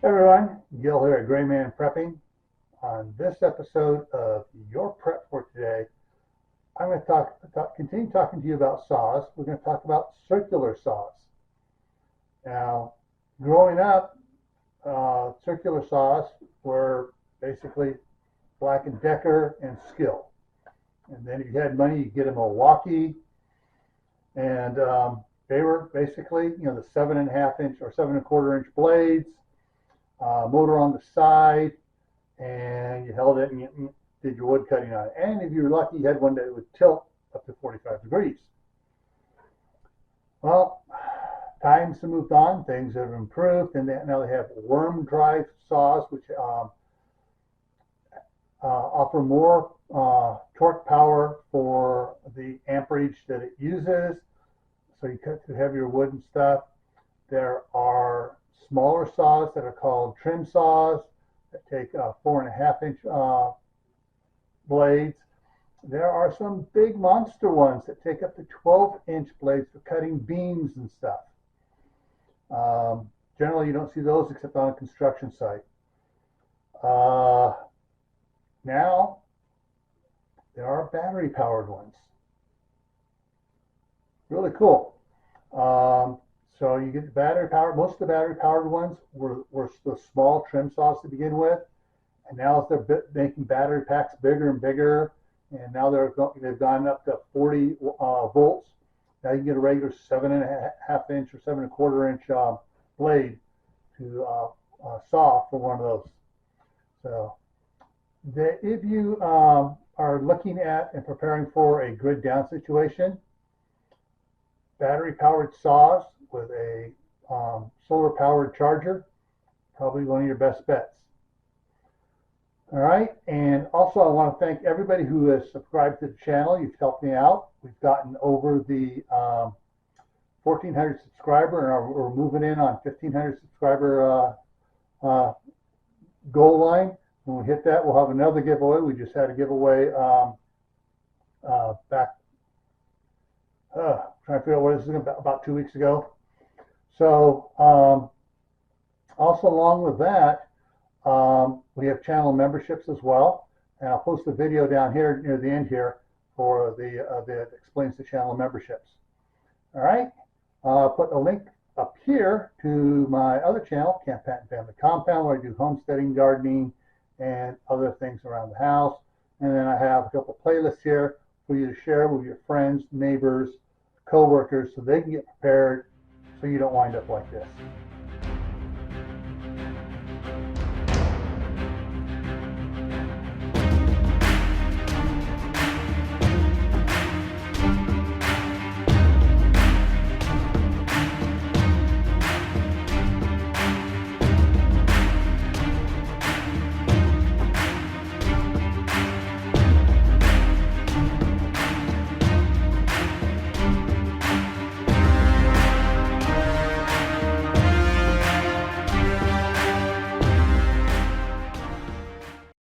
Everyone, Gil here at graymanprepping. On this episode of Your Prep for Today, I'm going to continue talking to you about saws. We're going to talk about circular saws. Now, growing up, circular saws were basically Black & Decker and Skill. And then if you had money, you get a Milwaukee, and they were basically, the 7.5 inch or 7.25 inch blades. Motor on the side, and you held it and you did your wood cutting on it. And if you were lucky, you had one that would tilt up to 45 degrees. Well, times have moved on, things have improved, and now they have worm drive saws, which offer more torque power for the amperage that it uses, so you cut through heavier wood and stuff. There are smaller saws that are called trim saws that take 4.5 inch blades. There are some big monster ones that take up to 12-inch blades for cutting beams and stuff. Generally, you don't see those except on a construction site. Now, there are battery-powered ones. Really cool. So you get the battery powered. Most of the battery powered ones were the small trim saws to begin with, and now as they're making battery packs bigger and bigger, and now they've gone up to 40 volts. Now you can get a regular 7.5 inch or 7.25 inch blade to saw for one of those. So if you are looking at and preparing for a grid down situation, battery powered saws with a solar powered charger, probably one of your best bets. All right, and also I want to thank everybody who has subscribed to the channel. You've helped me out. We've gotten over the 1,400 subscriber, and we're moving in on 1,500 subscriber goal line. When we hit that, we'll have another giveaway. We just had a giveaway back. Trying to figure out what this is about 2 weeks ago. So also along with that, we have channel memberships as well, and I'll post a video down here near the end here for that explains the channel memberships. All right, put a link up here to my other channel, Camp Pat and Family Compound, where I do homesteading, gardening, and other things around the house. And then I have a couple playlists here for you to share with your friends, neighbors, co-workers, so they can get prepared so you don't wind up like this.